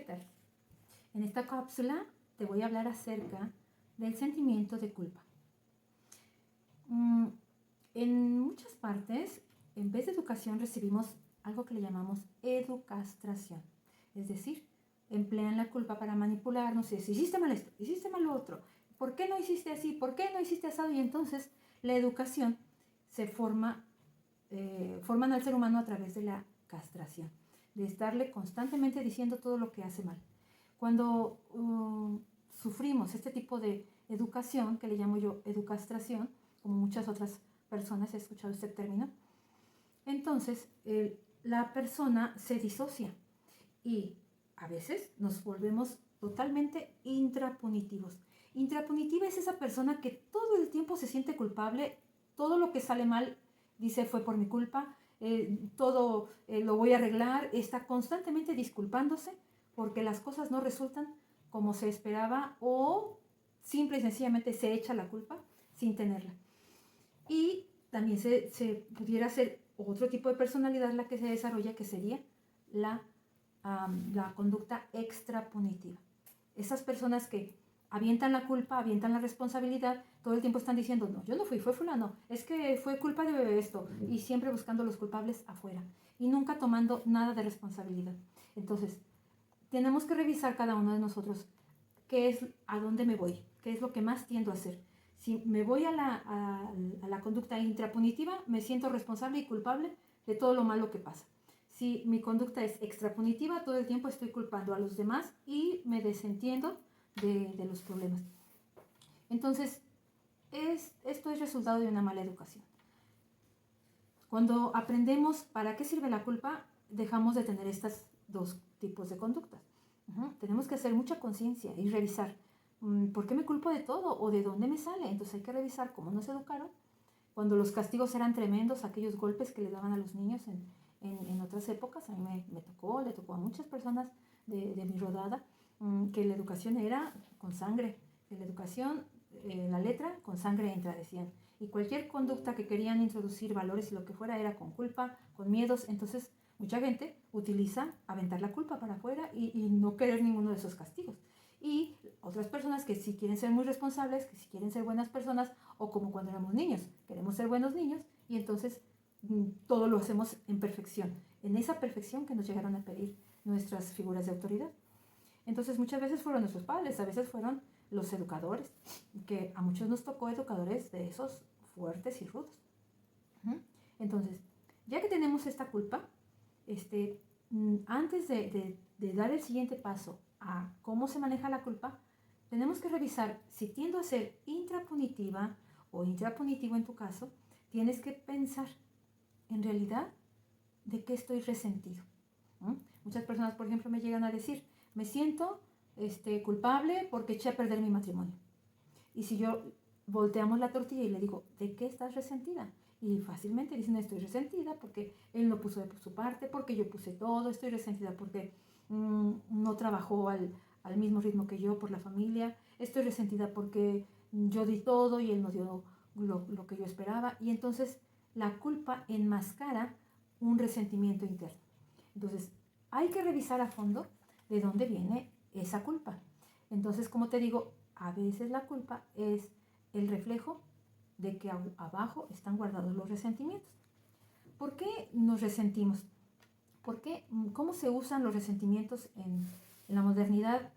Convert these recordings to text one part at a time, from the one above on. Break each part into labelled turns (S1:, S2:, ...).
S1: ¿qué tal? En esta cápsula te voy a hablar acerca del sentimiento de culpa. En muchas partes, en vez de educación, recibimos algo que le llamamos educastración. Es decir, emplean la culpa para manipularnos y decir, hiciste mal esto, hiciste mal lo otro, ¿por qué no hiciste así? ¿Por qué no hiciste asado? Y entonces la educación se forman al ser humano a través de la castración, de estarle constantemente diciendo todo lo que hace mal. Cuando sufrimos este tipo de educación, que le llamo yo educastración, como muchas otras personas he escuchado este término, entonces la persona se disocia y a veces nos volvemos totalmente intrapunitivos. Intrapunitiva es esa persona que todo el tiempo se siente culpable, todo lo que sale mal dice fue por mi culpa, todo lo voy a arreglar, está constantemente disculpándose porque las cosas no resultan como se esperaba o simple y sencillamente se echa la culpa sin tenerla. Y también se pudiera ser otro tipo de personalidad la que se desarrolla, que sería la conducta extrapunitiva. Esas personas que avientan la culpa, avientan la responsabilidad, todo el tiempo están diciendo, no, yo no fui, fue fulano, es que fue culpa de esto, y siempre buscando los culpables afuera, y nunca tomando nada de responsabilidad. Entonces, tenemos que revisar cada uno de nosotros qué es, a dónde me voy, qué es lo que más tiendo a hacer. Si me voy a la conducta intrapunitiva, me siento responsable y culpable de todo lo malo que pasa. Si mi conducta es extrapunitiva, todo el tiempo estoy culpando a los demás y me desentiendo de los problemas. Entonces, esto es resultado de una mala educación. Cuando aprendemos para qué sirve la culpa, dejamos de tener estos dos tipos de conductas. Tenemos que hacer mucha conciencia y revisar por qué me culpo de todo o de dónde me sale. Entonces hay que revisar cómo nos educaron. Cuando los castigos eran tremendos, aquellos golpes que le daban a los niños en otras épocas, a mí le tocó a muchas personas de mi rodada, que la educación era con sangre, que la educación, la letra con sangre entra, decían. Y cualquier conducta que querían introducir valores y lo que fuera era con culpa, con miedos. Entonces mucha gente utiliza aventar la culpa para afuera y no querer ninguno de esos castigos. Y otras personas que sí quieren ser muy responsables, que sí quieren ser buenas personas, o como cuando éramos niños, queremos ser buenos niños y entonces todo lo hacemos en perfección, en esa perfección que nos llegaron a pedir nuestras figuras de autoridad. Entonces muchas veces fueron nuestros padres, a veces fueron los educadores, que a muchos nos tocó educadores de esos fuertes y rudos. Entonces, ya que tenemos esta culpa, antes de dar el siguiente paso a cómo se maneja la culpa, tenemos que revisar si tiendo a ser intrapunitiva o intrapunitivo en tu caso. Tienes que pensar, en realidad, de qué estoy resentido. Muchas personas, por ejemplo, me llegan a decir, me siento culpable porque eché a perder mi matrimonio. Y si yo volteamos la tortilla y le digo, ¿de qué estás resentida? Y fácilmente dicen, estoy resentida porque él no puso de su parte, porque yo puse todo, estoy resentida porque no trabajó al mismo ritmo que yo por la familia, estoy resentida porque yo di todo y él no dio lo que yo esperaba. Y entonces la culpa enmascara un resentimiento interno. Entonces hay que revisar a fondo de dónde viene esa culpa. Entonces, como te digo, a veces la culpa es el reflejo de que abajo están guardados los resentimientos. ¿Por qué nos resentimos? ¿Cómo se usan los resentimientos en la modernidad?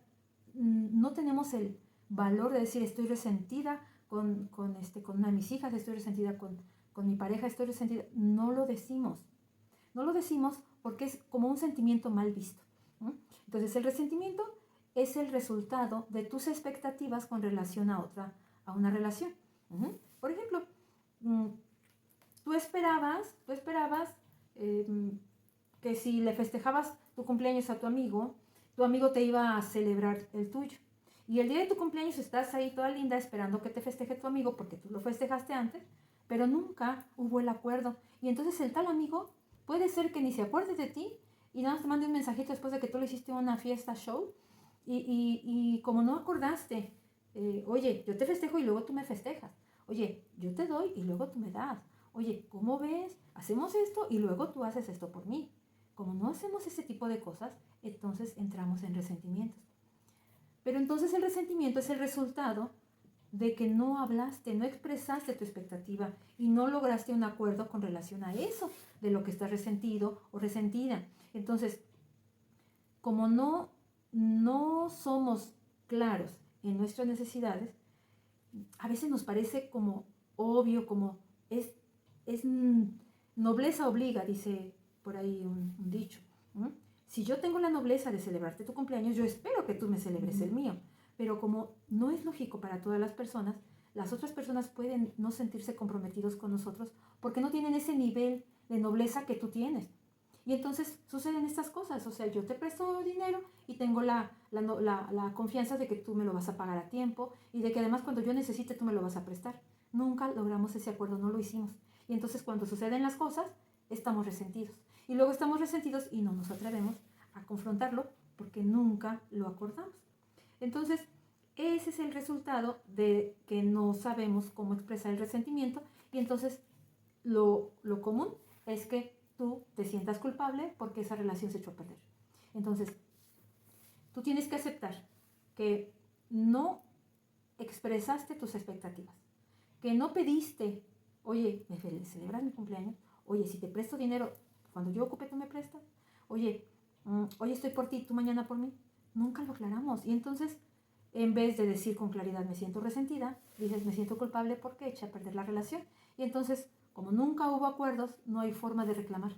S1: No tenemos el valor de decir estoy resentida con una de mis hijas, estoy resentida con mi pareja, estoy resentida. No lo decimos. No lo decimos porque es como un sentimiento mal visto. Entonces el resentimiento es el resultado de tus expectativas con relación a una relación. Por ejemplo, tú esperabas que si le festejabas tu cumpleaños a tu amigo te iba a celebrar el tuyo. Y el día de tu cumpleaños estás ahí toda linda esperando que te festeje tu amigo porque tú lo festejaste antes, pero nunca hubo el acuerdo. Y entonces el tal amigo puede ser que ni se acuerde de ti y nada más te mande un mensajito después de que tú le hiciste una fiesta show y como no acordaste, oye, yo te festejo y luego tú me festejas. Oye, yo te doy y luego tú me das. Oye, ¿cómo ves? Hacemos esto y luego tú haces esto por mí. Como no hacemos ese tipo de cosas, entonces entramos en resentimientos. Pero entonces el resentimiento es el resultado de que no hablaste, no expresaste tu expectativa y no lograste un acuerdo con relación a eso, de lo que estás resentido o resentida. Entonces, como no somos claros en nuestras necesidades, a veces nos parece como obvio, como es nobleza obliga, dice por ahí un dicho. Si yo tengo la nobleza de celebrarte tu cumpleaños, yo espero que tú me celebres el mío. Pero como no es lógico para todas las otras personas pueden no sentirse comprometidos con nosotros porque no tienen ese nivel de nobleza que tú tienes. Y entonces suceden estas cosas, o sea, yo te presto dinero y tengo la confianza de que tú me lo vas a pagar a tiempo y de que además cuando yo necesite tú me lo vas a prestar. Nunca logramos ese acuerdo, no lo hicimos. Y entonces cuando suceden las cosas, estamos resentidos. Y luego estamos resentidos y no nos atrevemos a confrontarlo porque nunca lo acordamos. Entonces, ese es el resultado de que no sabemos cómo expresar el resentimiento y entonces lo común es que tú te sientas culpable porque esa relación se echó a perder. Entonces, tú tienes que aceptar que no expresaste tus expectativas, que no pediste, oye, ¿me celebras mi cumpleaños? Oye, si te presto dinero, cuando yo ocupe tú me prestas. Oye, hoy estoy por ti, tú mañana por mí. Nunca lo aclaramos. Y entonces, en vez de decir con claridad me siento resentida, dices me siento culpable porque eché a perder la relación. Y entonces, como nunca hubo acuerdos, no hay forma de reclamar.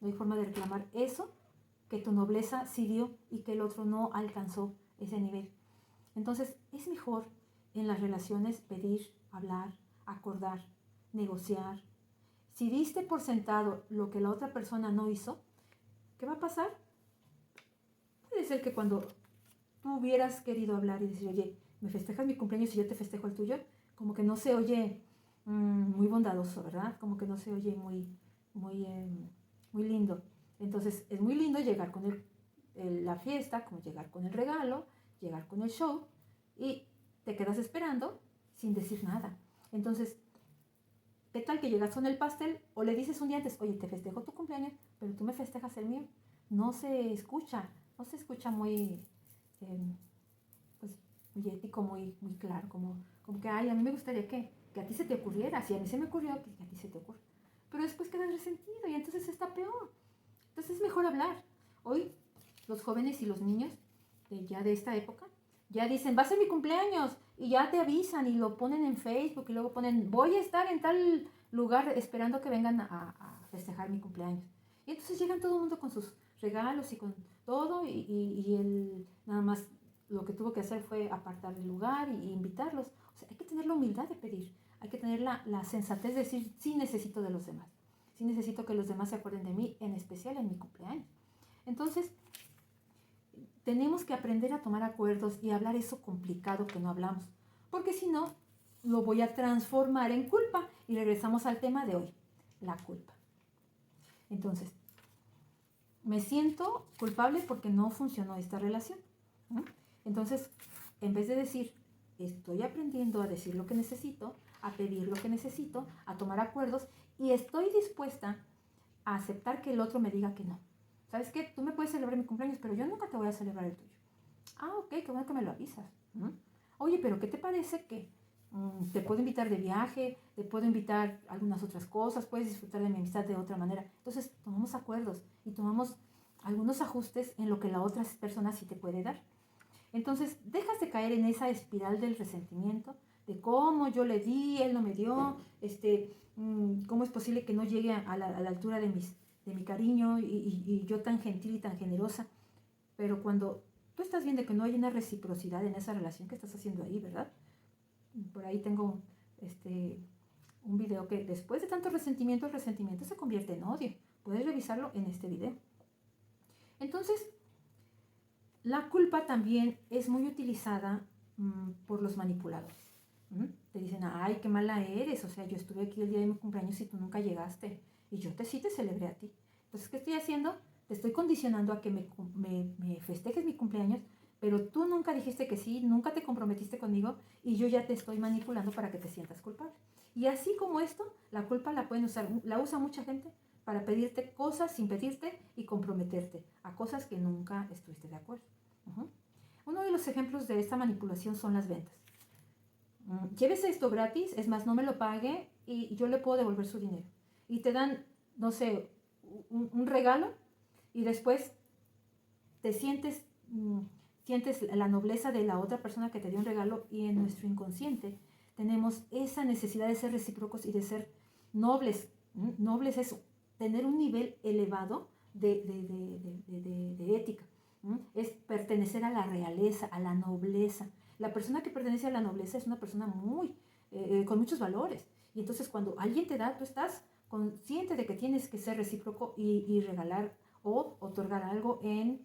S1: No hay forma de reclamar eso que tu nobleza sí dio y que el otro no alcanzó ese nivel. Entonces, es mejor en las relaciones pedir, hablar, acordar, negociar. Si diste por sentado lo que la otra persona no hizo, ¿qué va a pasar? Puede ser que cuando tú hubieras querido hablar y decir, oye, ¿me festejas mi cumpleaños y yo te festejo el tuyo? Como que no se oye muy bondadoso, ¿verdad? Como que no se oye muy lindo. Entonces, es muy lindo llegar con la fiesta, como llegar con el regalo, llegar con el show y te quedas esperando sin decir nada. Entonces, ¿qué tal que llegas con el pastel o le dices un día antes, oye, te festejo tu cumpleaños, pero tú me festejas el mío? No se escucha muy, pues, muy ético, muy claro, como que, ay, a mí me gustaría que a ti se te ocurriera, si a mí se me ocurrió, que a ti se te ocurra. Pero después quedas resentido y entonces está peor. Entonces es mejor hablar. Hoy los jóvenes y los niños ya de esta época ya dicen, va a ser mi cumpleaños y ya te avisan y lo ponen en Facebook y luego ponen, voy a estar en tal lugar esperando que vengan a festejar mi cumpleaños. Y entonces llegan todo el mundo con sus regalos y con todo y él nada más lo que tuvo que hacer fue apartar el lugar y invitarlos. O sea, hay que tener la humildad de pedir, hay que tener la sensatez de decir, sí necesito de los demás, sí necesito que los demás se acuerden de mí, en especial en mi cumpleaños. Entonces, tenemos que aprender a tomar acuerdos y hablar eso complicado que no hablamos, porque si no, lo voy a transformar en culpa y regresamos al tema de hoy, la culpa. Entonces, me siento culpable porque no funcionó esta relación. Entonces, en vez de decir, estoy aprendiendo a decir lo que necesito, a pedir lo que necesito, a tomar acuerdos y estoy dispuesta a aceptar que el otro me diga que no. ¿Sabes qué? Tú me puedes celebrar mi cumpleaños, pero yo nunca te voy a celebrar el tuyo. Ah, ok, qué bueno que me lo avisas. Oye, pero ¿qué te parece que te puedo invitar de viaje, te puedo invitar a algunas otras cosas, puedes disfrutar de mi amistad de otra manera? Entonces, tomamos acuerdos y tomamos algunos ajustes en lo que la otra persona sí te puede dar. Entonces, dejas de caer en esa espiral del resentimiento, de cómo yo le di, él no me dio, cómo es posible que no llegue a la altura de mi cariño y yo tan gentil y tan generosa. Pero cuando tú estás viendo que no hay una reciprocidad en esa relación que estás haciendo ahí, ¿verdad? Por ahí tengo un video que después de tanto resentimiento, el resentimiento se convierte en odio. Puedes revisarlo en este video. Entonces, la culpa también es muy utilizada por los manipuladores. Te dicen, ay, qué mala eres, o sea, yo estuve aquí el día de mi cumpleaños y tú nunca llegaste, y yo sí te celebré a ti. Entonces, ¿qué estoy haciendo? Te estoy condicionando a que me festejes mi cumpleaños, pero tú nunca dijiste que sí, nunca te comprometiste conmigo, y yo ya te estoy manipulando para que te sientas culpable. Y así como esto, la culpa la pueden usar, la usa mucha gente para pedirte cosas sin pedirte y comprometerte a cosas que nunca estuviste de acuerdo. Uno de los ejemplos de esta manipulación son las ventas. Llévese esto gratis, es más, no me lo pague y yo le puedo devolver su dinero. Y te dan, no sé, un regalo y después te sientes la nobleza de la otra persona que te dio un regalo, y en nuestro inconsciente tenemos esa necesidad de ser recíprocos y de ser nobles. Nobles es tener un nivel elevado de ética. Es pertenecer a la realeza, a la nobleza. La persona que pertenece a la nobleza es una persona con muchos valores. Y entonces cuando alguien te da, tú estás consciente de que tienes que ser recíproco y regalar o otorgar algo en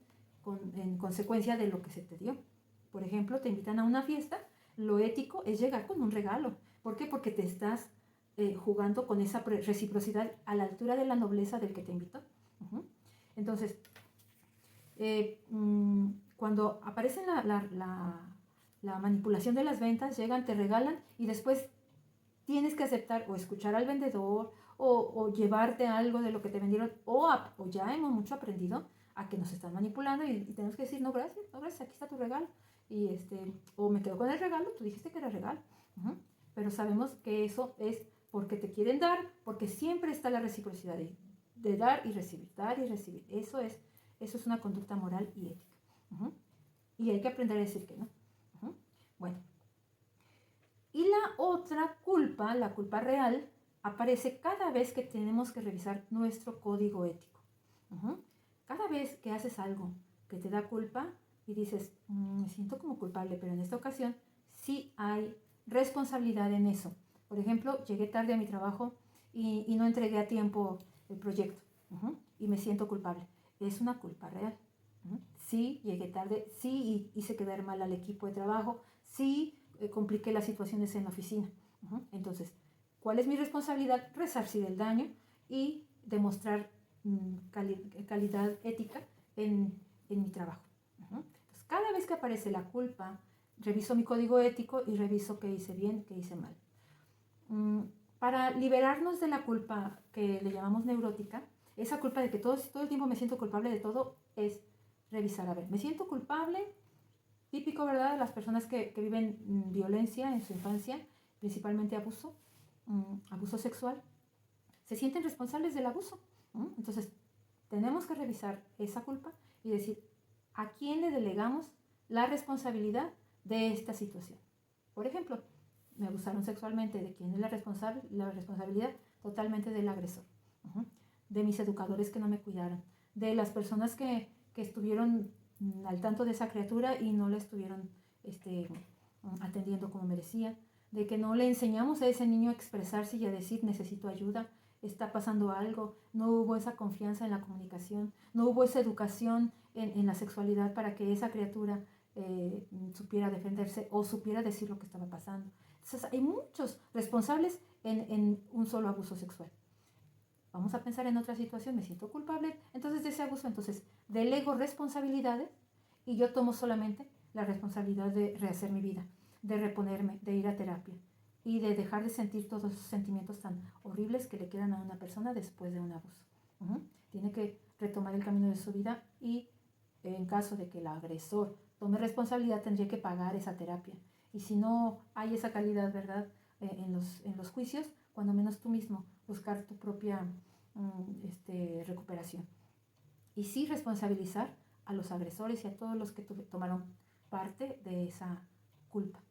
S1: consecuencia de lo que se te dio. Por ejemplo, te invitan a una fiesta, lo ético es llegar con un regalo. ¿Por qué? Porque te estás jugando con esa reciprocidad a la altura de la nobleza del que te invitó. Entonces, cuando aparece la manipulación de las ventas, llegan, te regalan y después tienes que aceptar o escuchar al vendedor o llevarte algo de lo que te vendieron, o ya hemos mucho aprendido a que nos están manipulando y tenemos que decir, no gracias, aquí está tu regalo. Y o me quedo con el regalo, tú dijiste que era regalo. Pero sabemos que eso es porque te quieren dar, porque siempre está la reciprocidad de dar y recibir, dar y recibir. Eso es una conducta moral y ética. Y hay que aprender a decir que no. Bueno. Y la otra culpa, la culpa real, aparece cada vez que tenemos que revisar nuestro código ético. Cada vez que haces algo que te da culpa y dices, me siento como culpable, pero en esta ocasión sí hay responsabilidad en eso. Por ejemplo, llegué tarde a mi trabajo y no entregué a tiempo el proyecto y me siento culpable. Es una culpa real. Sí, llegué tarde, sí hice quedar mal al equipo de trabajo, sí compliqué las situaciones en la oficina. Entonces, ¿cuál es mi responsabilidad? Resarcir el daño y demostrar calidad ética en mi trabajo. Entonces, cada vez que aparece la culpa, reviso mi código ético y reviso qué hice bien, qué hice mal. Para liberarnos de la culpa que le llamamos neurótica, esa culpa de que todo el tiempo me siento culpable de todo, es revisar, a ver, me siento culpable, típico, ¿verdad?, de las personas que viven violencia en su infancia, principalmente abuso sexual, se sienten responsables del abuso. Entonces, tenemos que revisar esa culpa y decir, ¿a quién le delegamos la responsabilidad de esta situación? Por ejemplo, me abusaron sexualmente, ¿de quién es la responsabilidad? Totalmente del agresor. De mis educadores que no me cuidaron, de las personas que estuvieron al tanto de esa criatura y no la estuvieron atendiendo como merecía, de que no le enseñamos a ese niño a expresarse y a decir necesito ayuda, está pasando algo, no hubo esa confianza en la comunicación, no hubo esa educación en la sexualidad para que esa criatura supiera defenderse o supiera decir lo que estaba pasando. Entonces hay muchos responsables en un solo abuso sexual. Vamos a pensar en otra situación, me siento culpable entonces de ese abuso, entonces delego responsabilidades y yo tomo solamente la responsabilidad de rehacer mi vida, de reponerme, de ir a terapia y de dejar de sentir todos esos sentimientos tan horribles que le quedan a una persona después de un abuso. Tiene que retomar el camino de su vida y en caso de que el agresor tome responsabilidad tendría que pagar esa terapia. Y si no hay esa calidad, ¿verdad?, en los juicios, cuando menos tú mismo buscar tu propia recuperación. Y sí responsabilizar a los agresores y a todos los que tomaron parte de esa culpa.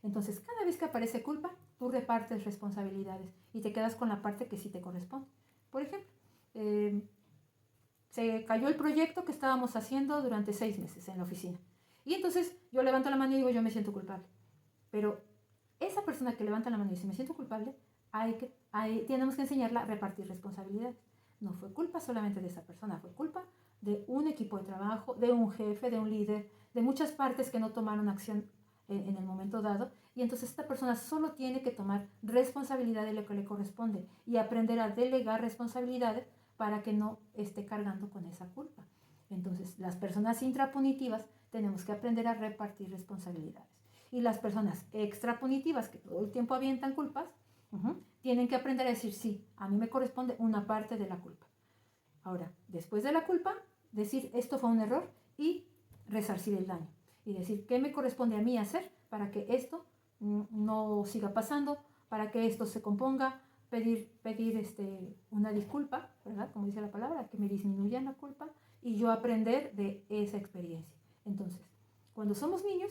S1: Entonces, cada vez que aparece culpa, tú repartes responsabilidades y te quedas con la parte que sí te corresponde. Por ejemplo, se cayó el proyecto que estábamos haciendo durante 6 meses en la oficina. Y entonces yo levanto la mano y digo, yo me siento culpable. Pero esa persona que levanta la mano y dice, me siento culpable, tenemos que enseñarla a repartir responsabilidades. No fue culpa solamente de esa persona, fue culpa de un equipo de trabajo, de un jefe, de un líder, de muchas partes que no tomaron acción en el momento dado. Y entonces esta persona solo tiene que tomar responsabilidad de lo que le corresponde y aprender a delegar responsabilidades para que no esté cargando con esa culpa. Entonces, las personas intrapunitivas tenemos que aprender a repartir responsabilidades. Y las personas extrapunitivas, que todo el tiempo avientan culpas, tienen que aprender a decir, sí, a mí me corresponde una parte de la culpa. Ahora, después de la culpa, decir, esto fue un error y resarcir el daño. Y decir, ¿qué me corresponde a mí hacer para que esto no siga pasando, para que esto se componga? Pedir una disculpa, ¿verdad? Como dice la palabra, que me disminuyan la culpa y yo aprender de esa experiencia. Entonces, cuando somos niños,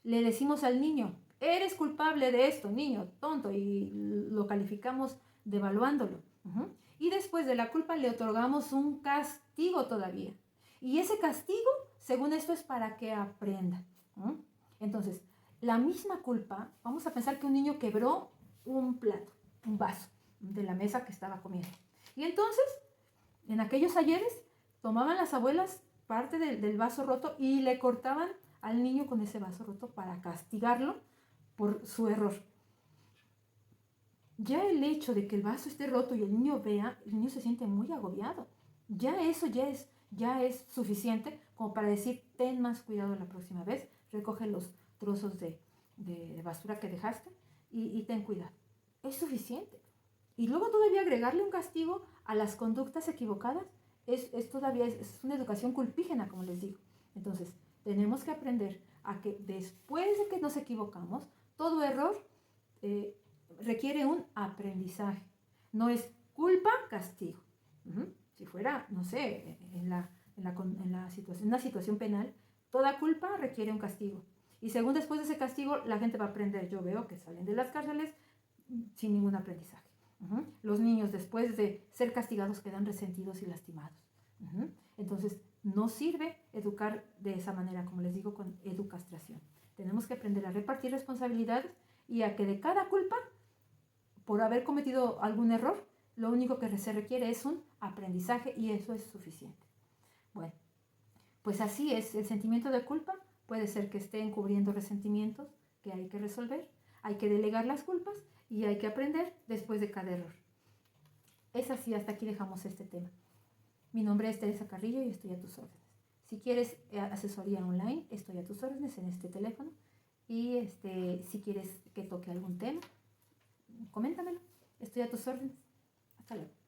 S1: le decimos al niño, eres culpable de esto, niño, tonto, y lo calificamos devaluándolo. Y después de la culpa le otorgamos un castigo todavía. Y ese castigo, según esto, es para que aprenda. Entonces, la misma culpa, vamos a pensar que un niño quebró un plato, un vaso de la mesa que estaba comiendo. Y entonces, en aquellos ayeres, tomaban las abuelas parte del vaso roto y le cortaban al niño con ese vaso roto para castigarlo por su error. Ya el hecho de que el vaso esté roto y el niño vea, el niño se siente muy agobiado. Ya eso ya es suficiente como para decir, ten más cuidado la próxima vez, recoge los trozos de basura que dejaste y ten cuidado. Es suficiente. Y luego todavía agregarle un castigo a las conductas equivocadas todavía es una educación culpígena, como les digo. Entonces, tenemos que aprender a que después de que nos equivocamos, todo error requiere un aprendizaje. No es culpa, castigo. Si fuera, no sé, en una situación penal, toda culpa requiere un castigo. Y según después de ese castigo, la gente va a aprender. Yo veo que salen de las cárceles sin ningún aprendizaje. Los niños después de ser castigados quedan resentidos y lastimados. Entonces, no sirve educar de esa manera, como les digo, con educastración. Tenemos que aprender a repartir responsabilidades y a que de cada culpa, por haber cometido algún error, lo único que se requiere es un aprendizaje y eso es suficiente. Bueno, pues así es, el sentimiento de culpa puede ser que esté encubriendo resentimientos que hay que resolver, hay que delegar las culpas y hay que aprender después de cada error. Es así, hasta aquí dejamos este tema. Mi nombre es Teresa Carrillo y estoy a tus órdenes. Si quieres asesoría online, estoy a tus órdenes en este teléfono. Y si quieres que toque algún tema, coméntamelo. Estoy a tus órdenes. Hasta luego.